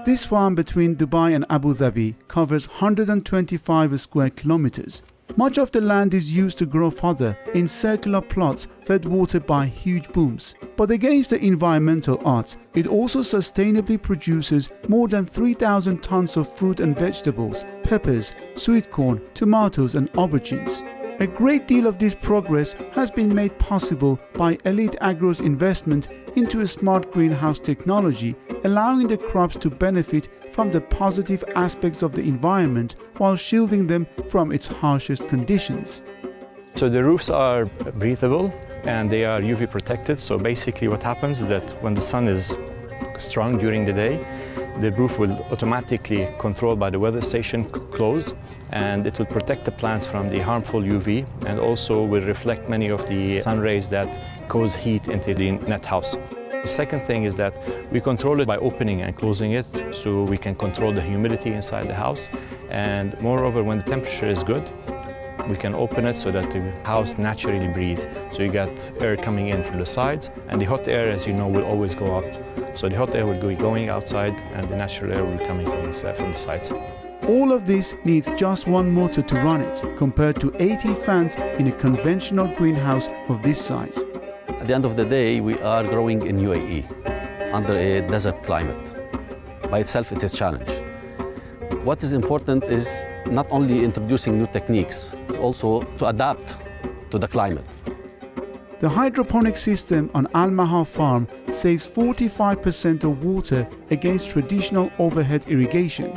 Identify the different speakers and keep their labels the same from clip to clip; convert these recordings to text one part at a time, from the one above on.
Speaker 1: This farm between Dubai and Abu Dhabi covers 125 square kilometers. Much of the land is used to grow fodder in circular plots fed water by huge booms. But against the environmental odds, it also sustainably produces more than 3,000 tons of fruit and vegetables, peppers, sweet corn, tomatoes and aubergines. A great deal of this progress has been made possible by Elite Agro's investment into a smart greenhouse technology, allowing the crops to benefit from the positive aspects of the environment while shielding them from its harshest conditions.
Speaker 2: So the roofs are breathable and they are UV protected. So basically what happens is that when the sun is strong during the day, the roof will automatically, controlled by the weather station, close, and it will protect the plants from the harmful UV and also will reflect many of the sun rays that cause heat into the net house. The second thing is that we control it by opening and closing it, so we can control the humidity inside the house. And moreover, when the temperature is good, we can open it so that the house naturally breathes. So you get air coming in from the sides, and the hot air, as you know, will always go out. So the hot air will be going outside, and the natural air will be coming from the sides.
Speaker 1: All of this needs just one motor to run it, compared to 80 fans in a conventional greenhouse of this size.
Speaker 3: At the end of the day, we are growing in UAE under a desert climate. By itself, it is a challenge. What is important is not only introducing new techniques, it's also to adapt to the climate.
Speaker 1: The hydroponic system on Al Maha farm saves 45% of water against traditional overhead irrigation.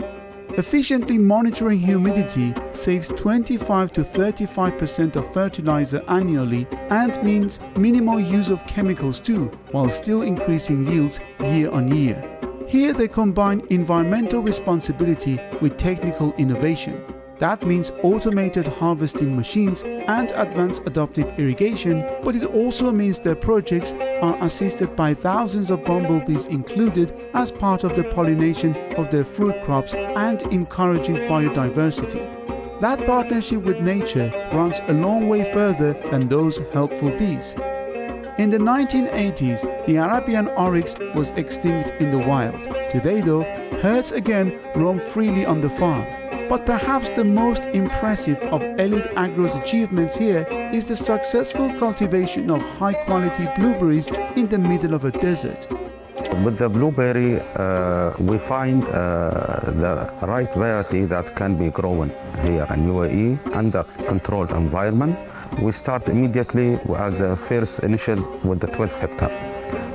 Speaker 1: Efficiently monitoring humidity saves 25 to 35% of fertilizer annually and means minimal use of chemicals too, while still increasing yields year on year. Here they combine environmental responsibility with technical innovation. That means automated harvesting machines and advanced adaptive irrigation, but it also means their projects are assisted by thousands of bumblebees included as part of the pollination of their fruit crops and encouraging biodiversity. That partnership with nature runs a long way further than those helpful bees. In the 1980s, the Arabian oryx was extinct in the wild. Today though, herds again roam freely on the farm. But perhaps the most impressive of Elite Agro's achievements here is the successful cultivation of high-quality blueberries in the middle of a desert.
Speaker 4: With the blueberry, we find the right variety that can be grown here in UAE under controlled environment. We start immediately as a first initial with the 12 hectare.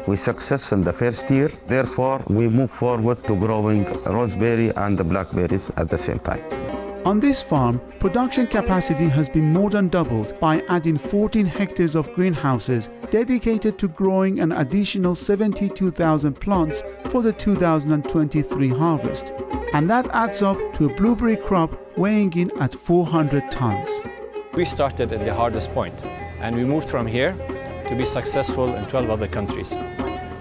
Speaker 4: We success in the first year, therefore we move forward to growing raspberry and the blackberries at the same time.
Speaker 1: On this farm, production capacity has been more than doubled by adding 14 hectares of greenhouses dedicated to growing an additional 72,000 plants for the 2023 harvest. And that adds up to a blueberry crop weighing in at 400 tons.
Speaker 2: We started at the hardest point, and we moved from here to be successful in 12 other countries.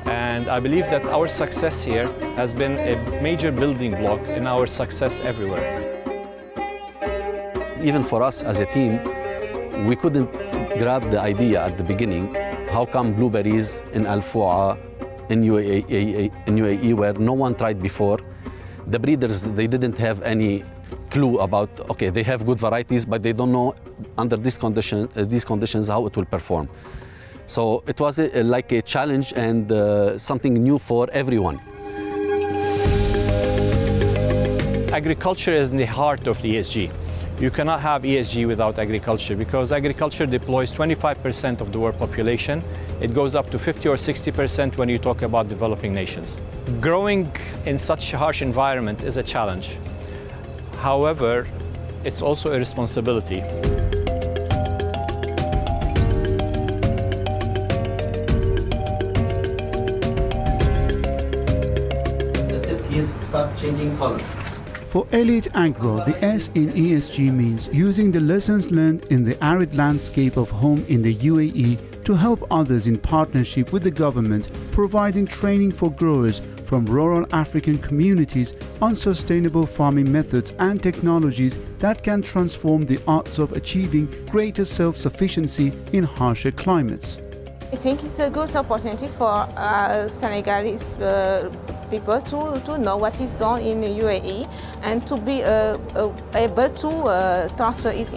Speaker 2: And I believe that our success here has been a major building block in our success everywhere.
Speaker 3: Even for us as a team, we couldn't grab the idea at the beginning, how come blueberries in Al Fu'a, in UAE where no one tried before. The breeders, they didn't have any clue about, okay, they have good varieties, but they don't know under these conditions how it will perform. So it was like a challenge and something new for everyone.
Speaker 2: Agriculture is in the heart of ESG. You cannot have ESG without agriculture because agriculture deploys 25% of the world population. It goes up to 50 or 60% when you talk about developing nations. Growing in such a harsh environment is a challenge. However, it's also a responsibility.
Speaker 3: Start changing color.
Speaker 1: For Elite Agro, the S in ESG means using the lessons learned in the arid landscape of home in the UAE to help others in partnership with the government, providing training for growers from rural African communities on sustainable farming methods and technologies that can transform the odds of achieving greater self-sufficiency in harsher climates.
Speaker 5: I think it's a good opportunity for Senegalese people to know what is done in UAE and to be able to transfer it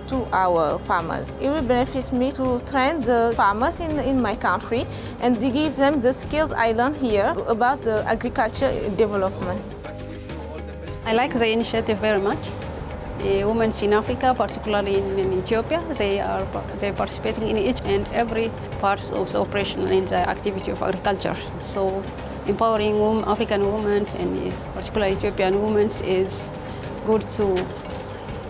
Speaker 5: to our farmers. It will benefit me to train the farmers in my country and to give them the skills I learned here about the agriculture development.
Speaker 6: I like the initiative very much. Women in Africa, particularly in Ethiopia, they're participating in each and every part of the operation in the activity of agriculture. So empowering African women and particularly Ethiopian women is good to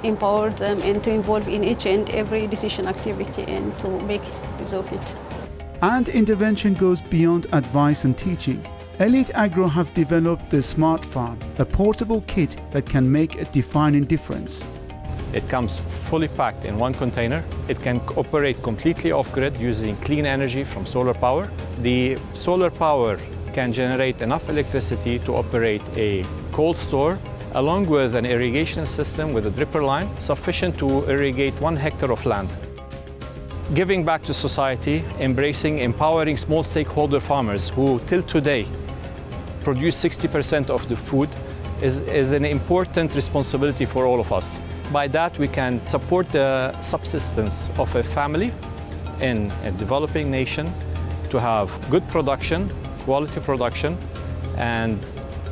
Speaker 6: empower them and to involve in each and every decision activity and to make use of it.
Speaker 1: And intervention goes beyond advice and teaching. Elite Agro have developed the Smart Farm, a portable kit that can make a defining difference.
Speaker 2: It comes fully packed in one container. It can operate completely off-grid using clean energy from solar power. The solar power can generate enough electricity to operate a cold store, along with an irrigation system with a dripper line, sufficient to irrigate 1 hectare of land. Giving back to society, embracing, empowering small stakeholder farmers who till today produce 60% of the food is an important responsibility for all of us. By that, we can support the subsistence of a family in a developing nation to have good production, quality production, and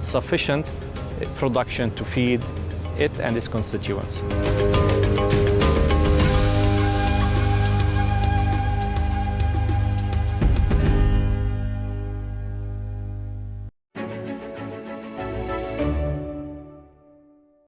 Speaker 2: sufficient production to feed it and its constituents.